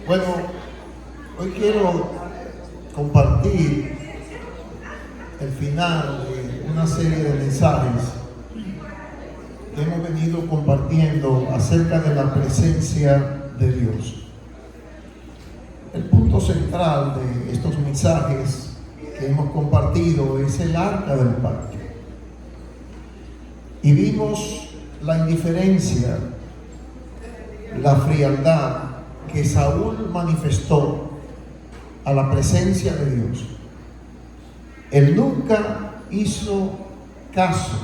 Bueno, hoy quiero compartir el final de una serie de mensajes que hemos venido compartiendo acerca de la presencia de Dios. El punto central de estos mensajes que hemos compartido es el arca del pacto. Y vimos la indiferencia, la frialdad que Saúl manifestó a la presencia de Dios. Él nunca hizo caso,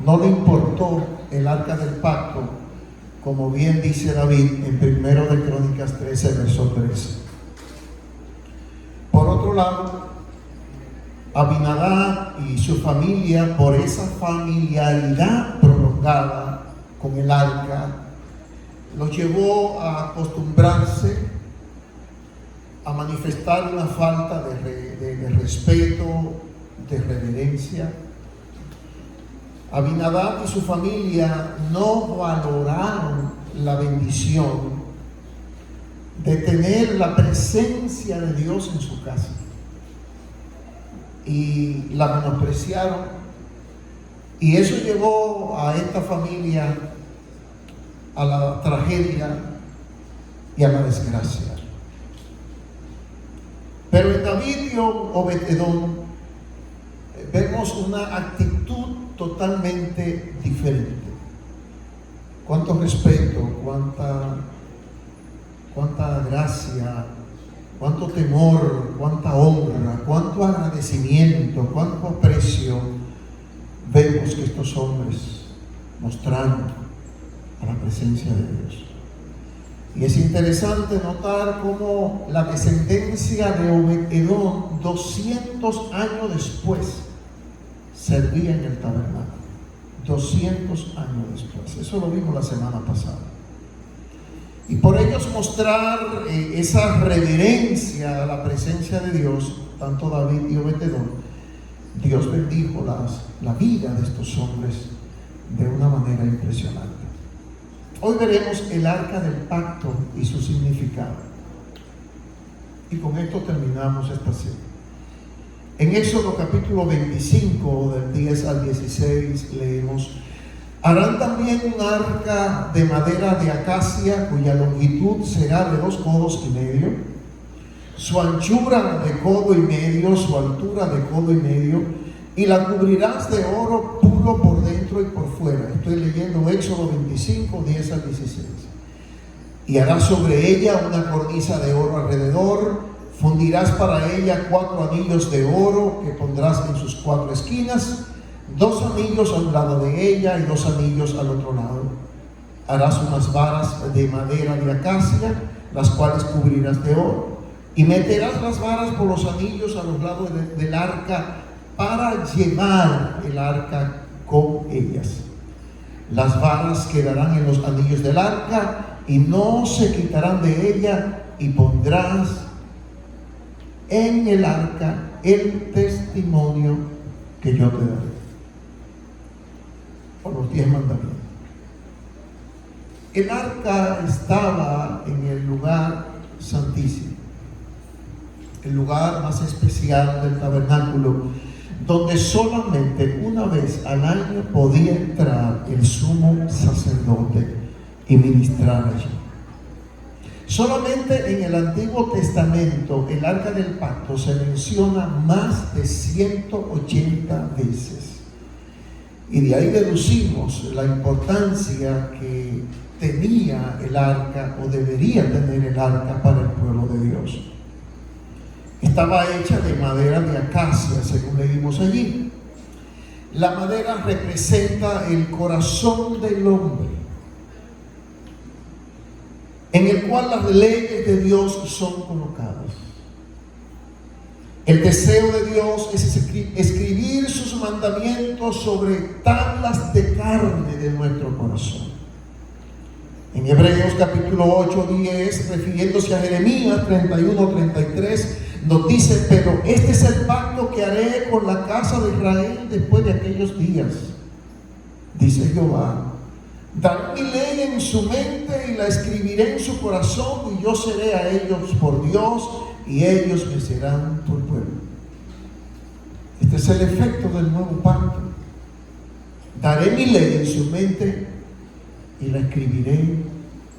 no le importó el arca del pacto, como bien dice David en 1 de Crónicas 13, verso 13. Por otro lado, Abinadab y su familia, por esa familiaridad prolongada con el arca, los llevó a acostumbrarse a manifestar una falta de respeto, de reverencia. Abinadab y su familia no valoraron la bendición de tener la presencia de Dios en su casa y la menospreciaron, y eso llevó a esta familia a la tragedia y a la desgracia. Pero en David y Obed-Edom vemos una actitud totalmente diferente. Cuánto respeto, cuánta gracia, cuánto temor, cuánta honra, cuánto agradecimiento, cuánto aprecio vemos que estos hombres mostraron a la presencia de Dios. Y es interesante notar cómo la descendencia de Obed-Edom 200 años después servía en el tabernáculo. 200 años después. Eso lo vimos la semana pasada. Y por ellos mostrar esa reverencia a la presencia de Dios, tanto David y Obed-Edom, Dios bendijo la vida de estos hombres de una manera impresionante. Hoy veremos el arca del pacto y su significado. Y con esto terminamos esta serie. En Éxodo capítulo 25, del 10 al 16, leemos: harán también un arca de madera de acacia, cuya longitud será de 2 codos y medio, su anchura de codo y medio, su altura de codo y medio, y la cubrirás de oro puro por dentro y por fuera. Estoy leyendo Éxodo 25, 10 al 16. Y harás sobre ella una cornisa de oro alrededor. Fundirás para ella 4 anillos de oro que pondrás en sus 4 esquinas, 2 anillos a un lado de ella y 2 anillos al otro lado. Harás unas varas de madera de acacia, las cuales cubrirás de oro. Y meterás las varas por los anillos a los lados del arca, para llevar el arca con ellas. Las varas quedarán en los anillos del arca y no se quitarán de ella, y pondrás en el arca el testimonio que yo te daré. Por los 10 mandamientos. El arca estaba en el lugar santísimo, el lugar más especial del tabernáculo, donde solamente una vez al año podía entrar el sumo sacerdote y ministrar allí. Solamente en el Antiguo Testamento el arca del pacto se menciona más de 180 veces. Y de ahí deducimos la importancia que tenía el arca, o debería tener el arca, para el pueblo de Dios. Estaba hecha de madera de acacia, según leímos allí. La madera representa el corazón del hombre, en el cual las leyes de Dios son colocadas. El deseo de Dios es escribir sus mandamientos sobre tablas de carne de nuestro corazón. En Hebreos capítulo 8, 10, refiriéndose a Jeremías 31, 33, nos dice: pero este es el pacto que haré con la casa de Israel después de aquellos días, dice Jehová. Daré mi ley en su mente y la escribiré en su corazón, y yo seré a ellos por Dios y ellos me serán por pueblo. Este es el efecto del nuevo pacto. Daré mi ley en su mente y la escribiré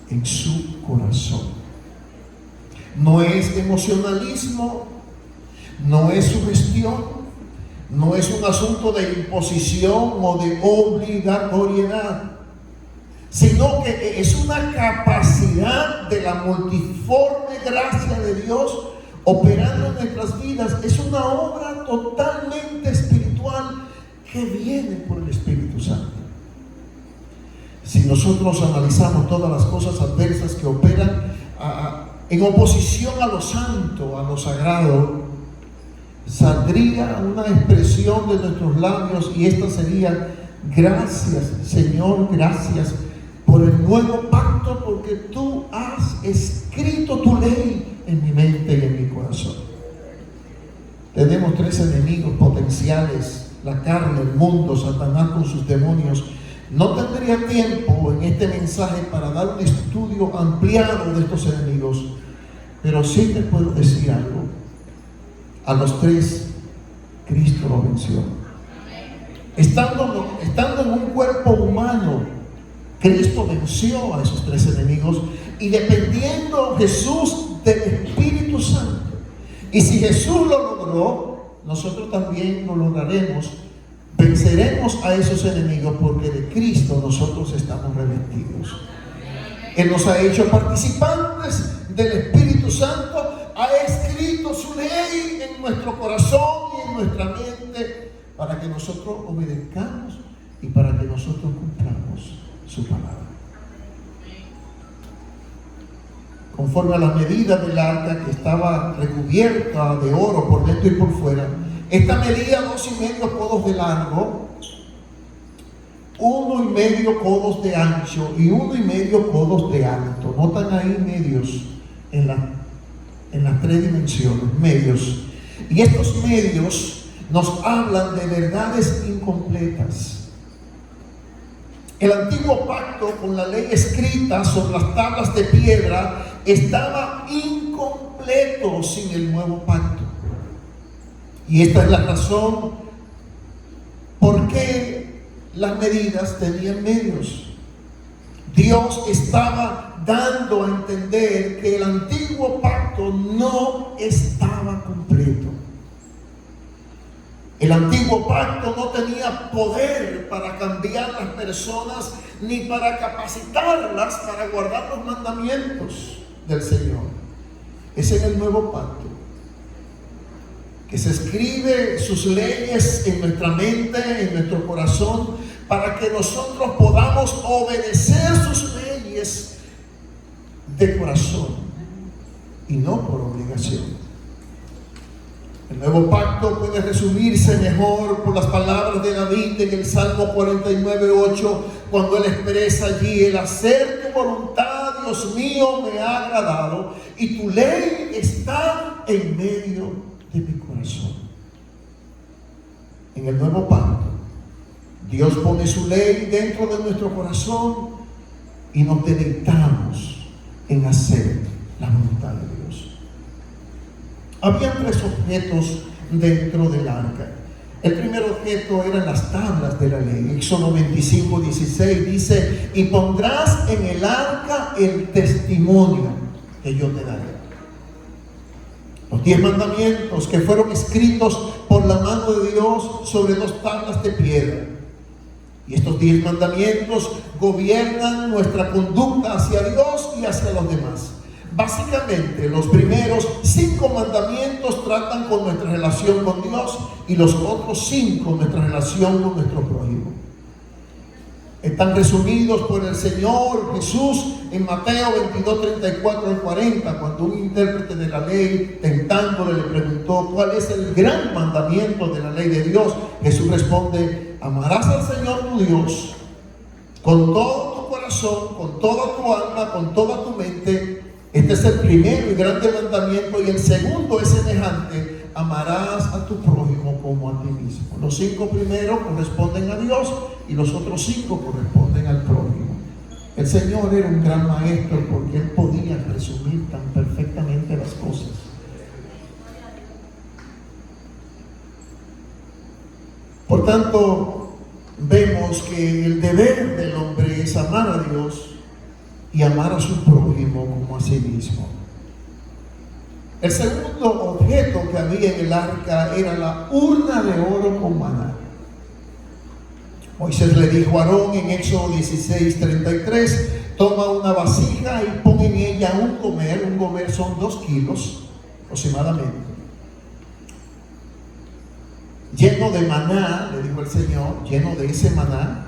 en su corazón. No es emocionalismo, no es sugestión, no es un asunto de imposición o de obligatoriedad, sino que es una capacidad de la multiforme gracia de Dios operando en nuestras vidas. Es una obra totalmente espiritual que viene por el Espíritu Santo. Si nosotros analizamos todas las cosas adversas que operan en oposición a lo santo, a lo sagrado, saldría una expresión de nuestros labios, y esta sería: gracias, Señor, gracias por el nuevo pacto, porque tú has escrito tu ley en mi mente y en mi corazón. Tenemos 3 enemigos potenciales: la carne, el mundo, Satanás con sus demonios. No tendría tiempo en este mensaje para dar un estudio ampliado de estos enemigos, pero sí te puedo decir algo: a los 3 Cristo lo venció. Estando en un cuerpo humano, Cristo venció a esos 3 enemigos, y dependiendo Jesús del Espíritu Santo. Y si Jesús lo logró, nosotros también lo lograremos. Venceremos a esos enemigos porque de Cristo nosotros estamos revestidos. Él nos ha hecho participantes del Espíritu Santo, ha escrito su ley en nuestro corazón y en nuestra mente para que nosotros obedezcamos y para que nosotros cumplamos su palabra. Conforme a la medida del arca, que estaba recubierta de oro por dentro y por fuera, esta medía 2,5 codos de largo, 1,5 codos de ancho y 1,5 codos de alto. Notan ahí medios en las 3 dimensiones, medios. Y estos medios nos hablan de verdades incompletas. El antiguo pacto, con la ley escrita sobre las tablas de piedra, estaba incompleto sin el nuevo pacto. Y esta es la razón por qué las medidas tenían medios. Dios estaba dando a entender que el antiguo pacto no estaba completo. El antiguo pacto no tenía poder para cambiar las personas ni para capacitarlas para guardar los mandamientos del Señor. Es en el nuevo pacto que se escribe sus leyes en nuestra mente, en nuestro corazón, para que nosotros podamos obedecer sus leyes de corazón y no por obligación. El nuevo pacto puede resumirse mejor por las palabras de David en el Salmo 49:8, cuando él expresa allí: el hacer tu voluntad, Dios mío, me ha agradado, y tu ley está en medio de mi corazón. En el nuevo pacto, Dios pone su ley dentro de nuestro corazón y nos deleitamos en hacer la voluntad de Dios. Había 3 objetos dentro del arca. El primer objeto eran las tablas de la ley. Éxodo 25:16 dice: y pondrás en el arca el testimonio que yo te daré. Los 10 mandamientos que fueron escritos por la mano de Dios sobre 2 tablas de piedra. Y estos 10 mandamientos gobiernan nuestra conducta hacia Dios y hacia los demás. Básicamente, los primeros 5 mandamientos tratan con nuestra relación con Dios, y los otros 5 nuestra relación con nuestro prójimo. Están resumidos por el Señor Jesús en Mateo 22:34-40, cuando un intérprete de la ley, tentándole, le preguntó: ¿cuál es el gran mandamiento de la ley de Dios? Jesús responde: amarás al Señor tu Dios con todo tu corazón, con toda tu alma, con toda tu mente. Este es el primero y grande mandamiento, y el segundo es semejante: amarás a tu prójimo como a ti mismo. Los 5 primeros corresponden a Dios y los otros 5 corresponden al prójimo. El Señor era un gran maestro porque Él podía resumir tan perfectamente las cosas. Por tanto, vemos que el deber del hombre es amar a Dios y amar a su prójimo como a sí mismo. El segundo objeto que había en el arca era la urna de oro con maná. Moisés le dijo a Aarón en Éxodo 16:33: toma una vasija y pon en ella un gomer son 2 kilos aproximadamente, lleno de maná, le dijo el Señor, lleno de ese maná.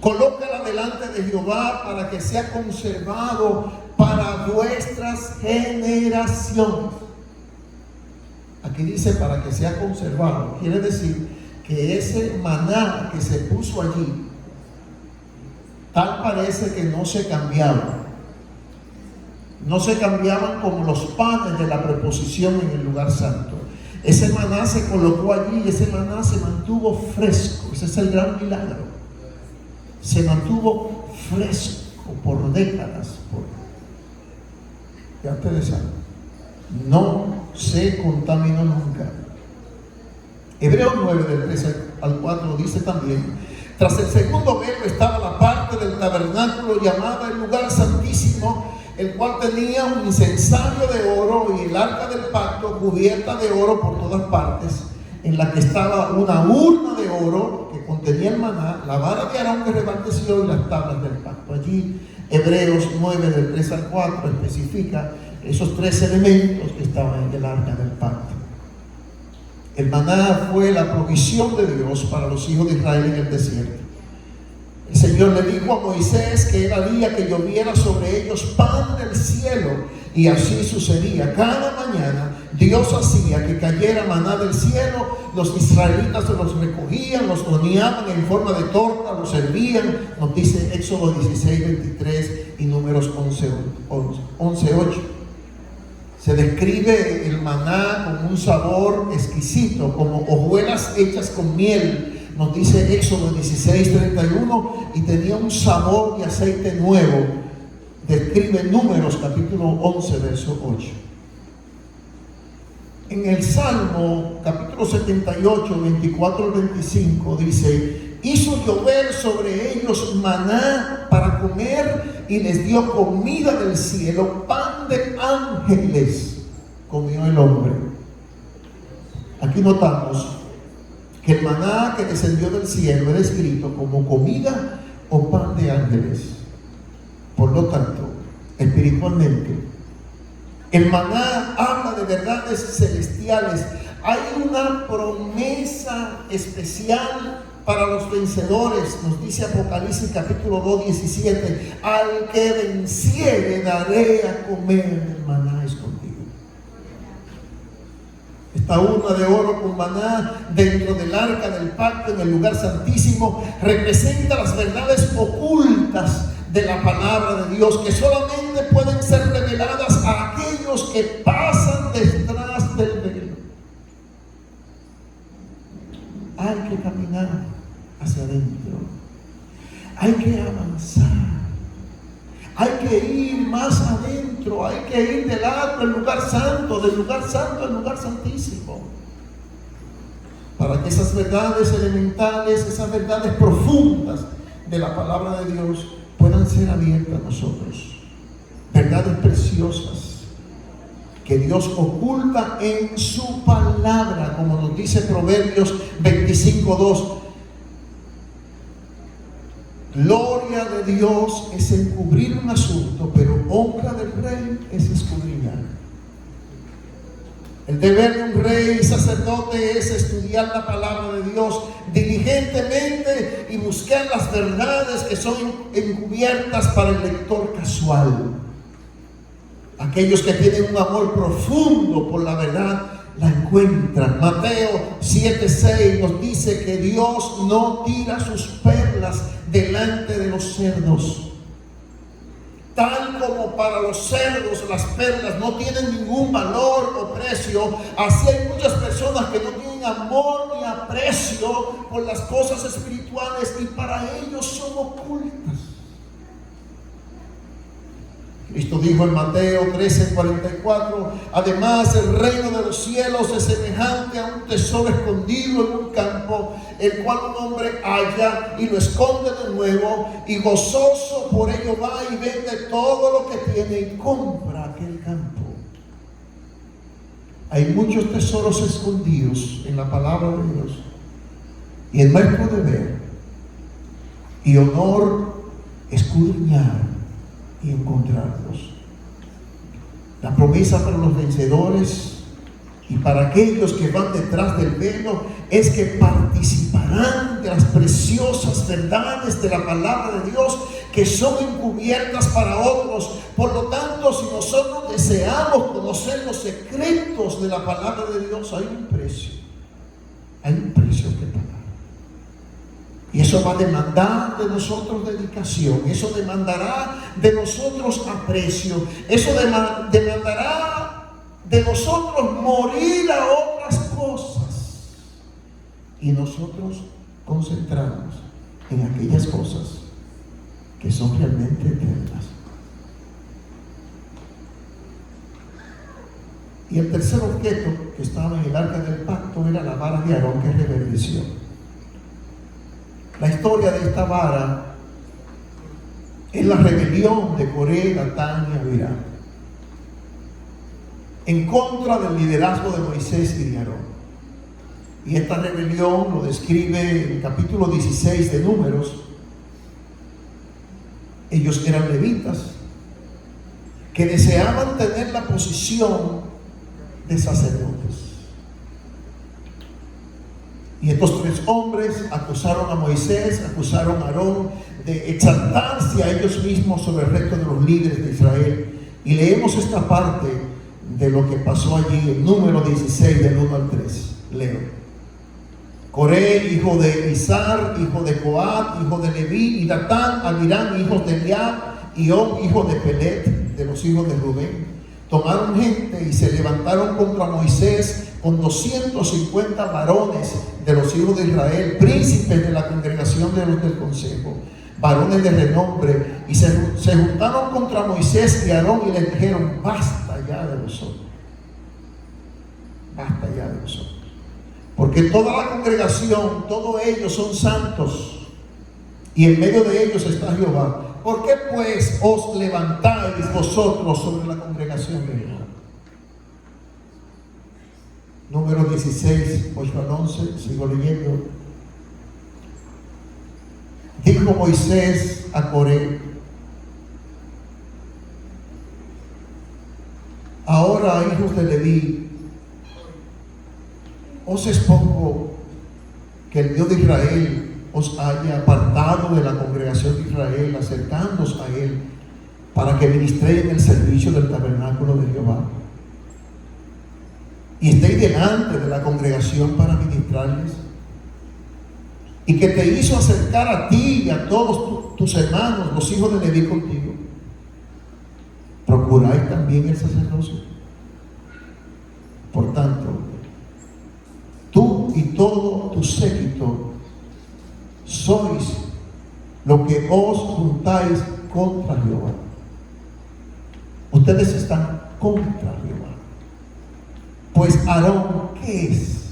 Colócala delante de Jehová para que sea conservado para vuestras generaciones. Aquí dice para que sea conservado. Quiere decir que ese maná que se puso allí, tal parece que no se cambiaba. No se cambiaban como los panes de la preposición en el lugar santo. Ese maná se colocó allí y ese maná se mantuvo fresco. Ese es el gran milagro. Se mantuvo fresco por décadas. Ya ustedes saben, no se contaminó nunca. Hebreos 9 del 3 al 4 dice también: tras el segundo velo estaba la parte del tabernáculo llamada el lugar santísimo, el cual tenía un incensario de oro y el arca del pacto cubierta de oro por todas partes, en la que estaba una urna de oro que contenía el maná, la vara de Aarón que repartició y las tablas del pacto. Allí Hebreos 9 del 3 al 4 especifica esos 3 elementos que estaban en el arca del pacto. El maná fue la provisión de Dios para los hijos de Israel en el desierto. El Señor le dijo a Moisés que él haría que lloviera sobre ellos pan del cielo, y así sucedía. Cada mañana Dios hacía que cayera maná del cielo. Los israelitas se los recogían, los horneaban en forma de torta, los servían. Nos dice Éxodo 16:23 y Números 11:8. Se describe el maná con un sabor exquisito, como hojuelas hechas con miel. Nos dice Éxodo 16:31, y tenía un sabor de aceite nuevo. Describe Números capítulo 11, verso 8. En el Salmo capítulo 78, 24 al 25 dice: hizo llover sobre ellos maná para comer y les dio comida del cielo, pan de ángeles comió el hombre. Aquí notamos que el maná que descendió del cielo es descrito como comida o pan de ángeles. Por lo tanto, espiritualmente, el maná habla de verdades celestiales. Hay una promesa especial para los vencedores. Nos dice Apocalipsis capítulo 2, 17: al que venciere daré a comer el maná escondido. Esta urna de oro con maná dentro del arca del pacto en el lugar santísimo representa las verdades ocultas de la palabra de Dios, que solamente pueden ser reveladas a aquellos que pasan detrás del velo. Hay que caminar hacia adentro, hay que avanzar, hay que ir más adentro, hay que ir del lugar santo, del lugar santo al lugar santísimo, para que esas verdades elementales, esas verdades profundas de la palabra de Dios puedan ser abiertas a nosotros. Verdades preciosas que Dios oculta en su palabra, como nos dice Proverbios 25:2. Gloria de Dios es encubrir un asunto, pero honra del rey es escudriñar. El deber de un rey y sacerdote es estudiar la palabra de Dios diligentemente y buscar las verdades que son encubiertas para el lector casual. Aquellos que tienen un amor profundo por la verdad la encuentran. Mateo 7:6 nos dice que Dios no tira sus perlas delante de los cerdos. Tal como para los cerdos las perlas no tienen ningún valor o precio, así hay muchas personas que no tienen amor ni aprecio por las cosas espirituales y para ellos son ocultas. Cristo dijo en Mateo 13:44, además el reino de los cielos es semejante a un tesoro escondido en un campo, el cual un hombre halla y lo esconde de nuevo, y gozoso por ello va y vende todo lo que tiene y compra aquel campo. Hay muchos tesoros escondidos en la palabra de Dios, y es nuestro deber y honor escudriñar y encontrarlos. La promesa para los vencedores y para aquellos que van detrás del velo es que participarán de las preciosas verdades de la palabra de Dios que son encubiertas para otros. Por lo tanto, si nosotros deseamos conocer los secretos de la palabra de Dios, hay un precio que pagar. Y eso va a demandar de nosotros dedicación, eso demandará de nosotros aprecio, eso demandará de nosotros morir a otras cosas y nosotros concentrarnos en aquellas cosas que son realmente eternas. Y el tercer objeto que estaba en el arca del pacto era la vara de Aarón que reverdeció. La historia de esta vara es la rebelión de Coré, Datán y Abirán en contra del liderazgo de Moisés y de Aarón. Y esta rebelión lo describe en el capítulo 16 de Números. Ellos eran levitas que deseaban tener la posición de sacerdotes. Y estos tres hombres acusaron a Moisés, acusaron a Aarón de exaltarse a ellos mismos sobre el resto de los líderes de Israel. Y leemos esta parte de lo que pasó allí en Número 16, del 1 al 3. Leo. Coré, hijo de Izar, hijo de Coat, hijo de Leví, y Datán, Abirán, hijos de Eliab, y On, hijo de Pelet, de los hijos de Rubén, tomaron gente y se levantaron contra Moisés con 250 varones de los hijos de Israel, príncipes de la congregación de los del consejo, varones de renombre, y se juntaron contra Moisés y Aarón y les dijeron: basta ya de vosotros, basta ya de vosotros, porque toda la congregación, todos ellos son santos, y en medio de ellos está Jehová. ¿Por qué pues os levantáis vosotros sobre la congregación de Jehová? Número 16, 8 al 11, sigo leyendo. Dijo Moisés a Coré: ahora, hijos de Leví, os expongo que el Dios de Israel os haya apartado de la congregación de Israel, acercándoos a él, para que ministréis en el servicio del tabernáculo de Jehová, y estéis delante de la congregación para ministrarles, y que te hizo acercar a ti y a todos tus hermanos, los hijos de Leví, contigo. Procuráis también el sacerdocio. Por tanto, tú y todo tu séquito sois lo que os juntáis contra Jehová. Ustedes están contra Jehová. Pues Aarón, ¿qué es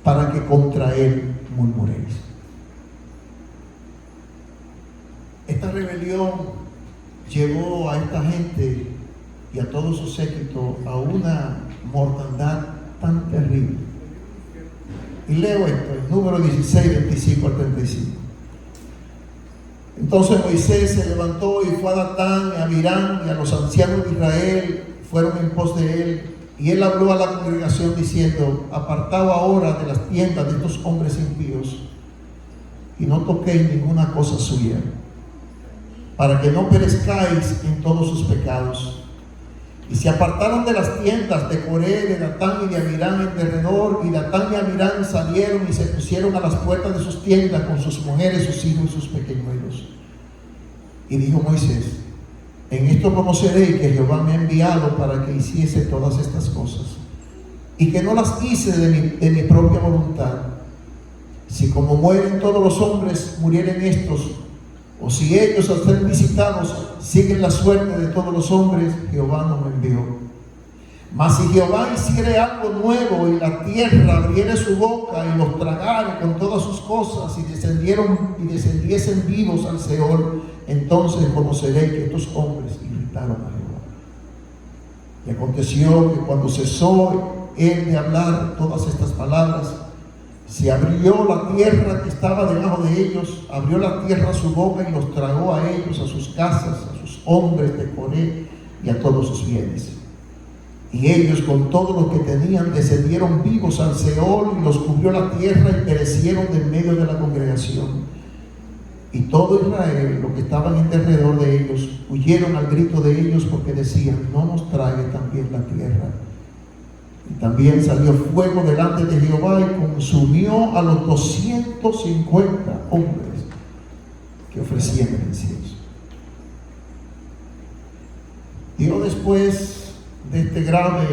para que contra él murmuréis? Esta rebelión llevó a esta gente y a todo su séquito a una mortandad tan terrible. Y leo esto, en Número 16, 25 al 35. Entonces Moisés se levantó y fue a Datán y a Abirán y a los ancianos de Israel, fueron en pos de él. Y él habló a la congregación diciendo: apartado ahora de las tiendas de estos hombres impíos, y no toquéis ninguna cosa suya, para que no perezcáis en todos sus pecados. Y se apartaron de las tiendas de Coré, de Datán y de Abirán en derredor, y Datán y Abirán salieron y se pusieron a las puertas de sus tiendas con sus mujeres, sus hijos y sus pequeñuelos. Y dijo Moisés: en esto conoceré que Jehová me ha enviado para que hiciese todas estas cosas, y que no las hice de mi propia voluntad. Si como mueren todos los hombres, murieren estos, O si ellos al ser visitados siguen la suerte de todos los hombres, Jehová no me envió. Mas si Jehová hiciere algo nuevo y la tierra abriere su boca y los tragare con todas sus cosas y descendiesen vivos al Seol, entonces conoceré que estos hombres irritaron a Jehová. Y aconteció que cuando cesó él de hablar todas estas palabras, se abrió la tierra que estaba debajo de ellos, abrió la tierra su boca y los tragó a ellos, a sus casas, a sus hombres de Coré y a todos sus bienes. Y ellos con todo lo que tenían descendieron vivos al Seol y los cubrió la tierra y perecieron de en medio de la congregación. Y todo Israel, lo que estaban en derredor de ellos, huyeron al grito de ellos porque decían: no nos trague también la tierra. Y también salió fuego delante de Jehová y consumió a los 250 hombres que ofrecían el incienso. Dios, después de este grave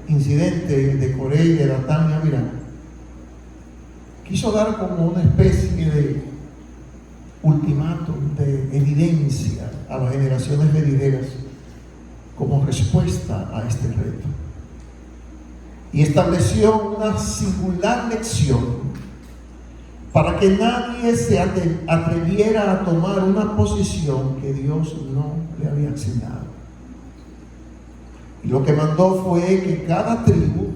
incidente de Coré y de Datán y Abiram, quiso dar como una especie de ultimátum, de evidencia a las generaciones venideras como respuesta a este reto. Y estableció una singular lección para que nadie se atreviera a tomar una posición que Dios no le había asignado. Y lo que mandó fue que cada tribu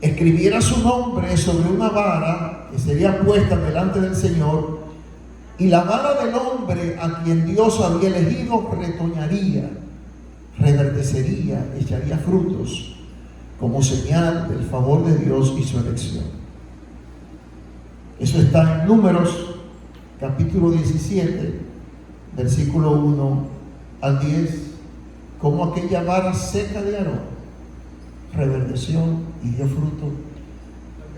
escribiera su nombre sobre una vara que sería puesta delante del Señor, y la vara del hombre a quien Dios había elegido retoñaría, reverdecería, echaría frutos, como señal del favor de Dios y su elección. Eso está en Números, capítulo 17, versículo 1 al 10, como aquella vara seca de Aarón reverdeció y dio fruto,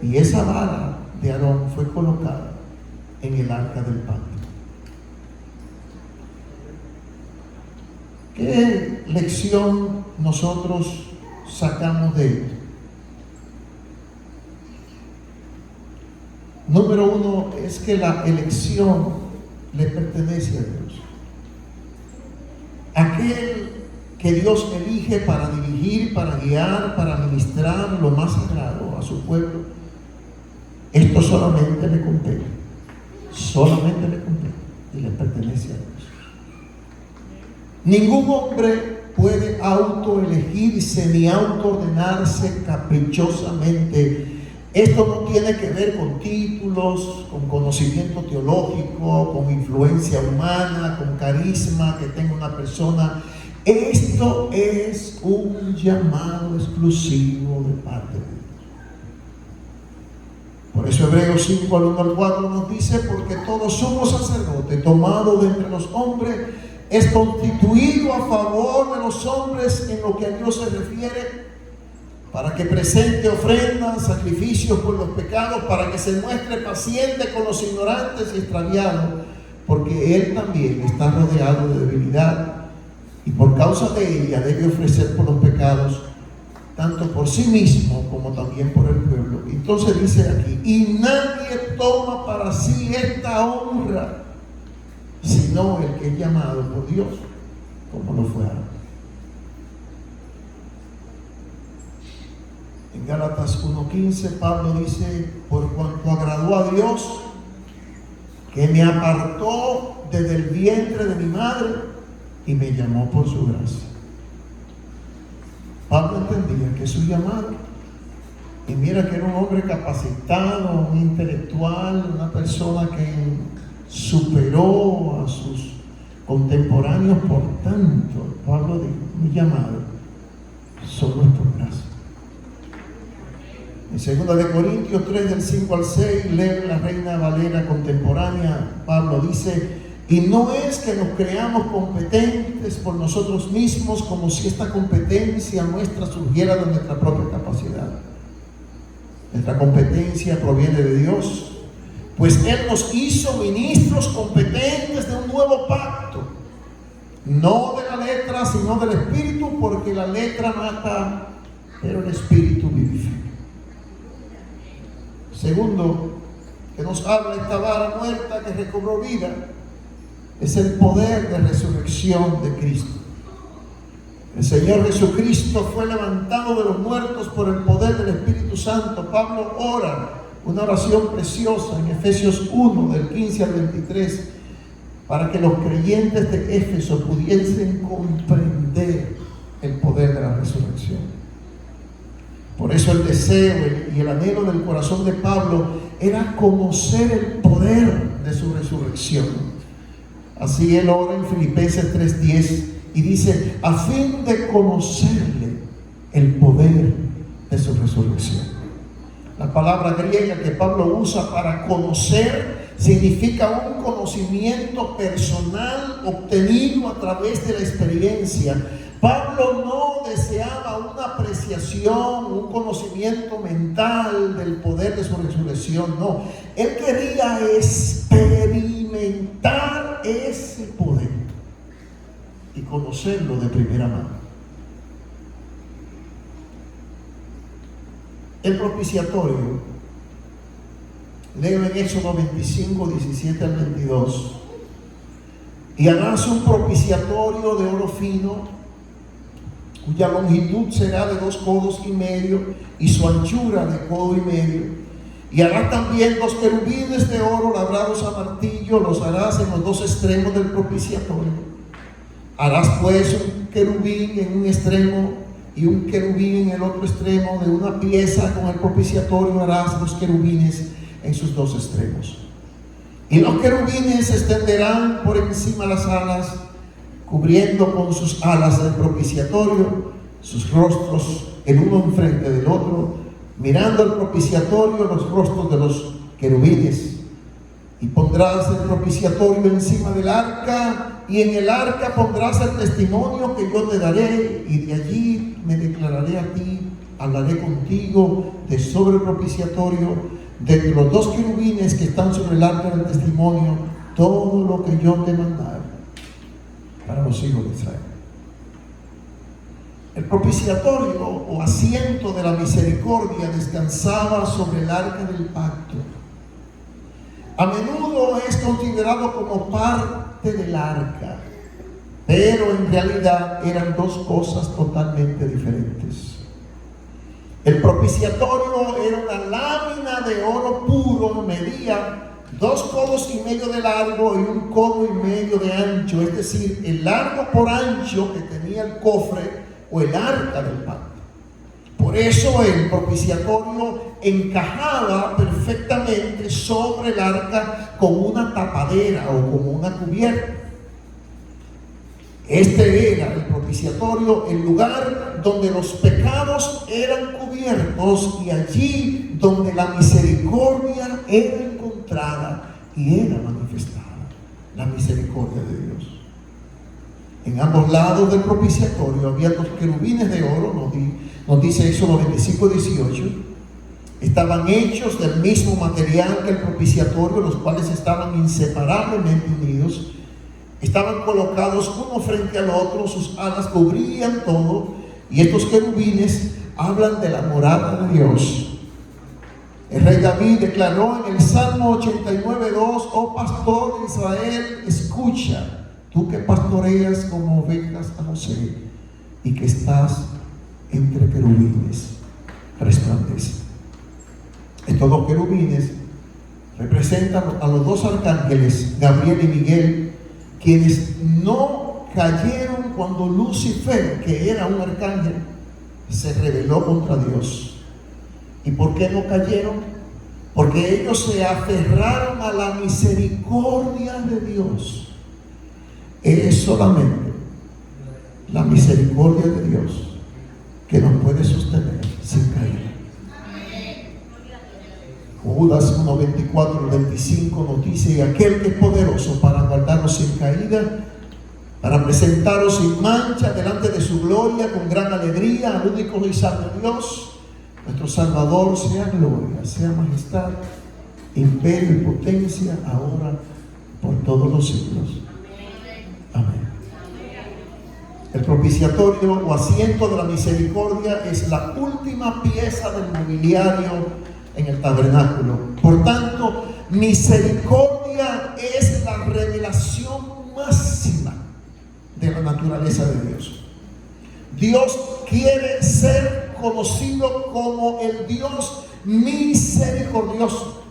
y esa vara de Aarón fue colocada en el arca del pacto. ¿Qué lección nosotros sacamos de esto? Número uno es que la elección le pertenece a Dios. Aquel que Dios elige para dirigir, para guiar, para ministrar lo más sagrado a su pueblo, esto solamente le compete y le pertenece a Dios. Ningún hombre puede autoelegirse ni autoordenarse caprichosamente. Esto no tiene que ver con títulos, con conocimiento teológico, con influencia humana, con carisma que tenga una persona. Esto es un llamado exclusivo de parte de Dios. Por eso Hebreos 5, al 1 al 4 nos dice: porque todo sumo sacerdote tomado de entre los hombres es constituido a favor de los hombres en lo que a Dios se refiere, para que presente ofrendas, sacrificios por los pecados, para que se muestre paciente con los ignorantes y extraviados, porque Él también está rodeado de debilidad, y por causa de ella debe ofrecer por los pecados, tanto por sí mismo como también por el pueblo. Entonces dice aquí: y nadie toma para sí esta honra, sino el que es llamado por Dios, como lo fue Aarón. En Gálatas 1:15 Pablo dice: por cuanto agradó a Dios, que me apartó desde el vientre de mi madre y me llamó por su gracia. Pablo entendía que su llamado, y mira que era un hombre capacitado, un intelectual, una persona que superó a sus contemporáneos, por tanto, Pablo dijo: mi llamado solo es por gracia. En 2 Corintios 3, del 5 al 6, lee la Reina Valera contemporánea. Pablo dice: y no es que nos creamos competentes por nosotros mismos, como si esta competencia nuestra surgiera de nuestra propia capacidad. Nuestra competencia proviene de Dios, pues Él nos hizo ministros competentes de un nuevo pacto, no de la letra, sino del Espíritu, porque la letra mata, pero el Espíritu vivifica. Segundo, que nos habla esta vara muerta que recobró vida, es el poder de resurrección de Cristo. El Señor Jesucristo fue levantado de los muertos por el poder del Espíritu Santo. Pablo ora una oración preciosa en Efesios 1, del 15 al 23, para que los creyentes de Éfeso pudiesen comprender el poder de la resurrección. Por eso el deseo y el anhelo del corazón de Pablo era conocer el poder de su resurrección. Así él ora en Filipenses 3:10 y dice: a fin de conocerle el poder de su resurrección. La palabra griega que Pablo usa para conocer significa un conocimiento personal obtenido a través de la experiencia. Pablo no deseaba una apreciación, un conocimiento mental del poder de su resurrección, no. Él quería experimentar ese poder y conocerlo de primera mano. El propiciatorio, leo en Éxodo 25, 17 al 22: y harás un propiciatorio de oro fino, cuya longitud será de 2 codos y medio y su anchura de codo y medio. Y harás también 2 querubines de oro labrados a martillo, los harás en los 2 extremos del propiciatorio. Harás pues un querubín en un extremo y un querubín en el otro extremo de una pieza. Con el propiciatorio harás 2 querubines en sus 2 extremos. Y los querubines se extenderán por encima de las alas, cubriendo con sus alas el propiciatorio, sus rostros el uno enfrente del otro, mirando el propiciatorio los rostros de los querubines. Y pondrás el propiciatorio encima del arca, y en el arca pondrás el testimonio que yo te daré, y de allí me declararé a ti, hablaré contigo de sobre el propiciatorio, de los 2 querubines que están sobre el arca del testimonio, todo lo que yo te mandare para los hijos de Israel. El propiciatorio o asiento de la misericordia descansaba sobre el arca del pacto. A menudo es considerado como parte del arca, pero en realidad eran 2 cosas totalmente diferentes. El propiciatorio era una lámina de oro puro, medía 2 codos y medio de largo y 1 codo y medio de ancho, es decir, el largo por ancho que tenía el cofre o el arca del pacto. Por eso el propiciatorio encajaba perfectamente sobre el arca con una tapadera o como una cubierta. Este era el propiciatorio, el lugar donde los pecados eran cubiertos y allí donde la misericordia era encontrada y era manifestada, la misericordia de Dios. En ambos lados del propiciatorio había 2 querubines de oro, nos dice Éxodo 25, 18. Estaban hechos del mismo material que el propiciatorio, los cuales estaban inseparablemente unidos. Estaban colocados uno frente al otro, sus alas cubrían todo, y estos querubines hablan de la morada de Dios. El rey David declaró en el Salmo 89:2: oh pastor de Israel, escucha, tú que pastoreas como ovejas a José y que estás entre querubines, resplandece. Estos 2 querubines representan a los 2 arcángeles, Gabriel y Miguel, quienes no cayeron cuando Lucifer, que era un arcángel, se rebeló contra Dios. ¿Y por qué no cayeron? Porque ellos se aferraron a la misericordia de Dios. Es solamente la misericordia de Dios que nos puede sostener sin caer. Judas 1:24-25 nos dice: y aquel que es poderoso para guardarnos sin caída, para presentaros sin mancha delante de su gloria con gran alegría, al único y sabio Dios, nuestro Salvador, sea gloria, sea majestad, imperio y potencia, ahora por todos los siglos. Amén. El propiciatorio o asiento de la misericordia es la última pieza del mobiliario en el tabernáculo. Por tanto, misericordia es la revelación de la naturaleza de Dios. Dios quiere ser conocido como el Dios misericordioso.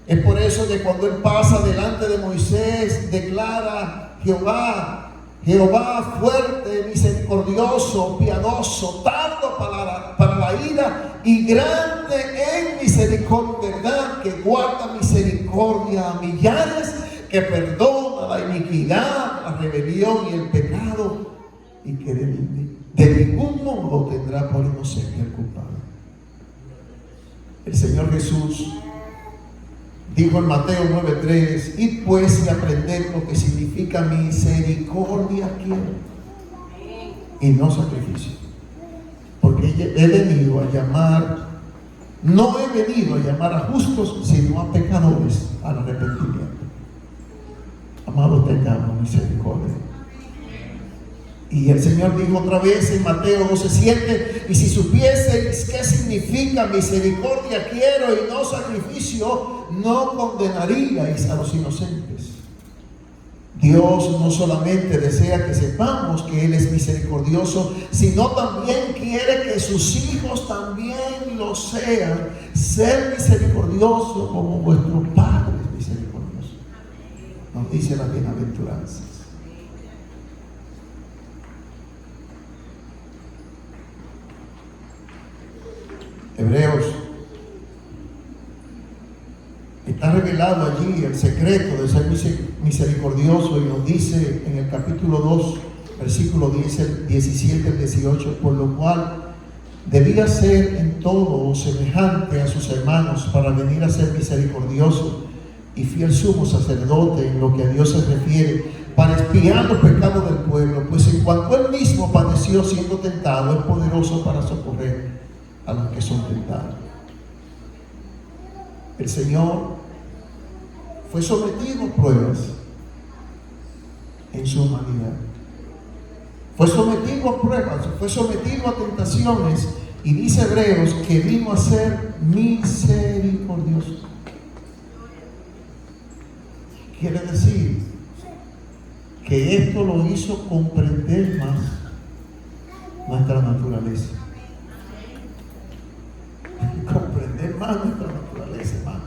Es por eso que cuando Él pasa delante de Moisés, declara: Jehová fuerte, misericordioso, piadoso, tardo para la ira y grande en misericordia, verdad, que guarda misericordia a millares, que perdona la iniquidad, la rebelión y el pecado, y que de ningún modo tendrá por inocente al culpable. El Señor Jesús dijo en Mateo 9:3: id pues y aprended lo que significa misericordia quiero, y no sacrificio. Porque he venido a llamar, no he venido a llamar a justos, sino a pecadores al arrepentimiento. Amados, tengamos misericordia. Y el Señor dijo otra vez en Mateo 12:7: y si supieseis qué significa misericordia quiero y no sacrificio, no condenaríais a los inocentes. Dios no solamente desea que sepamos que Él es misericordioso, sino también quiere que sus hijos también lo sean. Ser misericordioso como vuestro Padre es misericordioso, nos dice la bienaventuranza. Hebreos, está revelado allí el secreto de ser misericordioso, y nos dice en el capítulo 2, versículo 17 al 18: por lo cual debía ser en todo semejante a sus hermanos, para venir a ser misericordioso y fiel sumo sacerdote en lo que a Dios se refiere, para expiar los pecados del pueblo, pues en cuanto Él mismo padeció siendo tentado, es poderoso para socorrer a los que son tentados. El Señor fue sometido a pruebas en su humanidad. Fue sometido a pruebas, fue sometido a tentaciones, y dice Hebreos que vino a ser misericordioso. Quiere decir que esto lo hizo comprender más nuestra naturaleza. Comprender más nuestra naturaleza, hermano.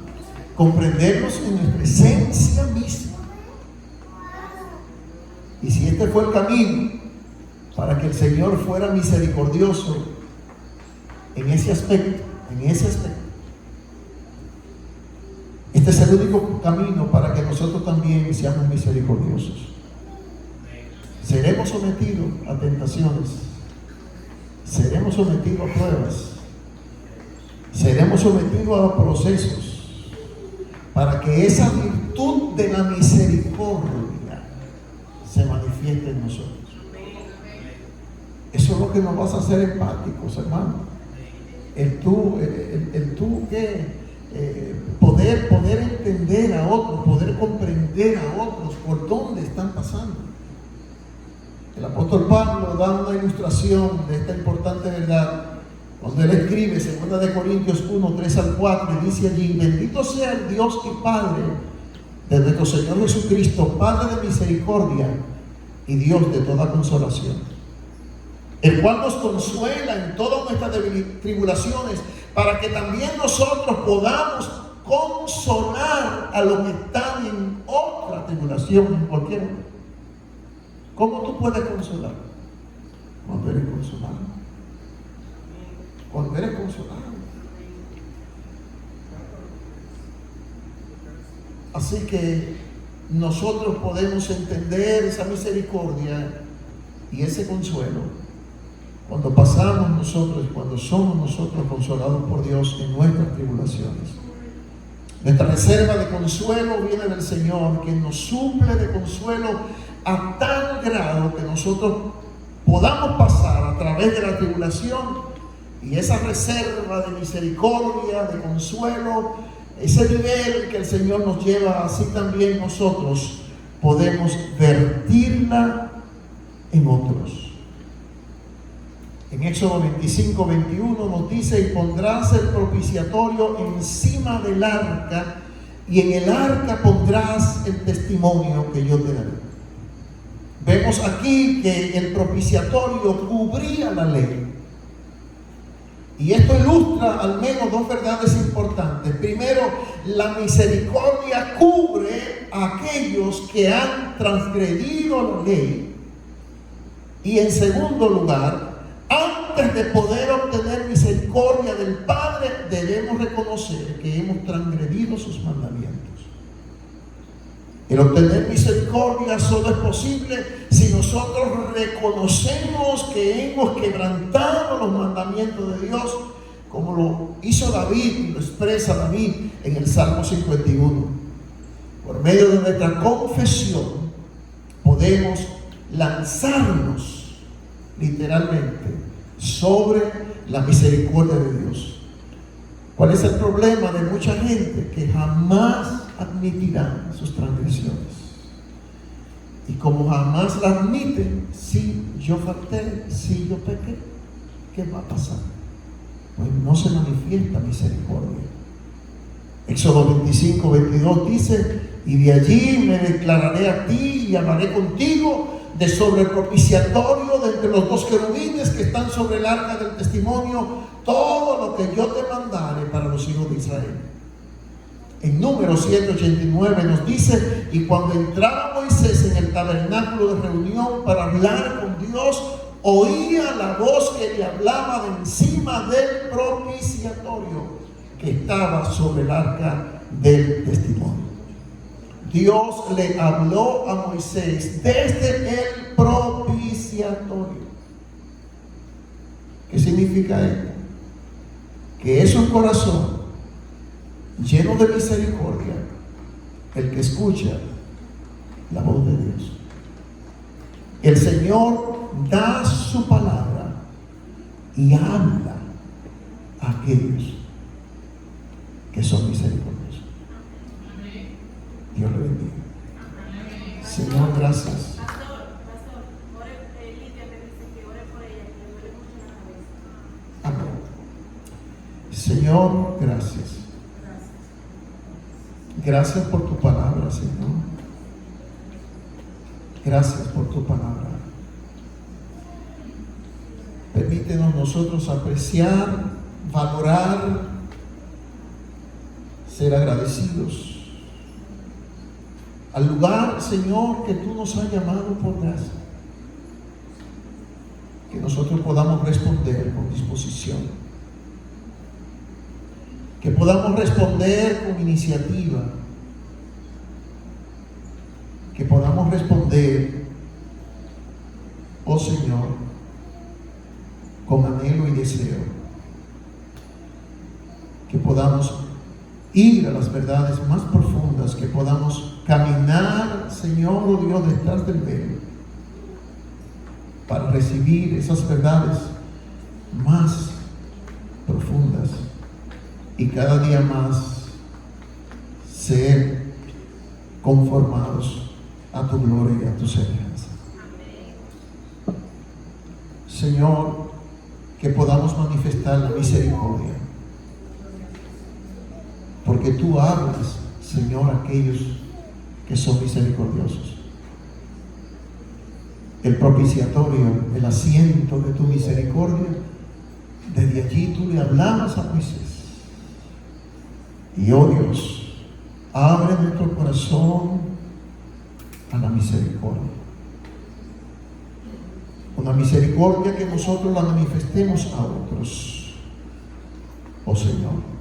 Comprendernos en nuestra esencia misma. Y si este fue el camino para que el Señor fuera misericordioso en ese aspecto, este es el único camino para que nosotros también seamos misericordiosos. Seremos sometidos a tentaciones, seremos sometidos a pruebas, seremos sometidos a procesos, para que esa virtud de la misericordia se manifieste en nosotros. Eso es lo que nos va a hacer empáticos, hermano. Poder entender a otros, poder comprender a otros por dónde están pasando. El apóstol Pablo da una ilustración de esta importante verdad cuando él escribe 2 Corintios 1, 3 al 4, y dice allí: bendito sea el Dios y Padre de nuestro Señor Jesucristo, Padre de misericordia y Dios de toda consolación, el cual nos consuela en todas nuestras tribulaciones, para que también nosotros podamos consolar a los que están en otra tribulación, en cualquier otra. ¿Cómo tú puedes consolar? Cuando eres consolado. Cuando eres consolado. Así que nosotros podemos entender esa misericordia y ese consuelo cuando pasamos nosotros, cuando somos nosotros consolados por Dios en nuestras tribulaciones. Nuestra reserva de consuelo viene del Señor, quien nos suple de consuelo a tal grado que nosotros podamos pasar a través de la tribulación, y esa reserva de misericordia, de consuelo, ese nivel que el Señor nos lleva, así también nosotros podemos vertirla en otros. En Éxodo 25, 21 nos dice: y pondrás el propiciatorio encima del arca, y en el arca pondrás el testimonio que yo te daré. Vemos aquí que el propiciatorio cubría la ley. Y esto ilustra al menos dos verdades importantes. Primero, la misericordia cubre a aquellos que han transgredido la ley. Y en segundo lugar, antes de poder obtener misericordia del Padre, debemos reconocer que hemos transgredido sus mandamientos. El obtener misericordia solo es posible si nosotros reconocemos que hemos quebrantado los mandamientos de Dios, como lo hizo David, lo expresa David en el Salmo 51. Por medio de nuestra confesión podemos lanzarnos literalmente sobre la misericordia de Dios. ¿Cuál es el problema de mucha gente? Que jamás admitirán sus transgresiones. Y como jamás la admiten, si yo falté, si yo pequé, ¿qué va a pasar? Pues no se manifiesta misericordia. Éxodo 25, 22 dice: y de allí me declararé a ti y hablaré contigo de sobre el propiciatorio de entre los dos querubines que están sobre el arca del testimonio, todo lo que yo te mandare para los hijos de Israel. En Números 7:89 nos dice: y cuando entraba Moisés en el tabernáculo de reunión para hablar con Dios, oía la voz que le hablaba de encima del propiciatorio que estaba sobre el arca del testimonio. Dios le habló a Moisés desde el propiciatorio. ¿Qué significa esto? Que es un corazón lleno de misericordia el que escucha la voz de Dios. El Señor da su palabra y habla a aquellos que son misericordiosos. Dios le bendiga. Señor, gracias. Amén. Señor, gracias. Gracias por tu palabra, Señor. Gracias por tu palabra. Permítenos nosotros apreciar, valorar, ser agradecidos al lugar, Señor, que tú nos has llamado por gracia. Que nosotros podamos responder con disposición. Que podamos responder con iniciativa. Que podamos responder, oh Señor, con anhelo y deseo. Que podamos ir a las verdades más profundas, que podamos caminar, Señor, oh Dios, detrás del velo, para recibir esas verdades más profundas y cada día más ser conformados a tu gloria y a tu semejanza. Señor, que podamos manifestar la misericordia, porque tú hablas, Señor, a aquellos que son misericordiosos. El propiciatorio, el asiento de tu misericordia, desde allí tú le hablabas a Moisés. Y oh Dios, abre nuestro corazón a la misericordia. Una misericordia que nosotros la manifestemos a otros. Oh Señor,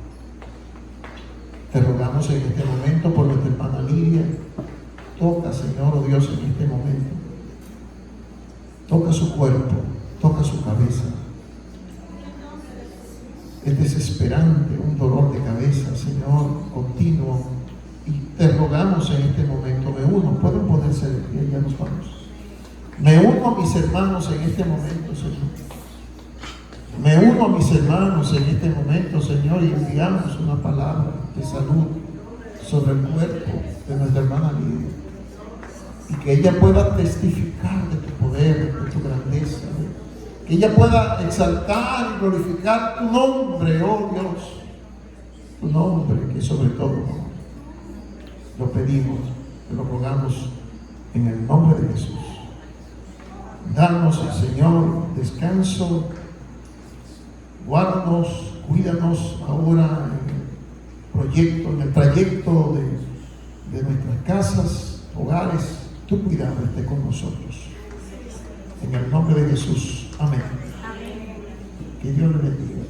te rogamos en este momento por nuestra hermana Lidia. Toca, Señor, oh Dios, en este momento. Toca su cuerpo, toca su cabeza. Es desesperante, un dolor de cabeza, Señor, continuo. Y te rogamos en este momento, me uno, pueden ponerse de pie, ya nos vamos. Me uno a mis hermanos en este momento, Señor. Me uno a mis hermanos en este momento, Señor, y enviamos una palabra de salud sobre el cuerpo de nuestra hermana Lidia. Y que ella pueda testificar de tu poder, de tu grandeza. Que ella pueda exaltar y glorificar tu nombre, oh Dios. Tu nombre, que sobre todo lo pedimos, te lo rogamos en el nombre de Jesús. Danos, Señor, descanso. Guárdanos, cuídanos ahora en el trayecto de nuestras casas, hogares. Tu cuidado esté con nosotros. En el nombre de Jesús. Amén. Que Dios le bendiga.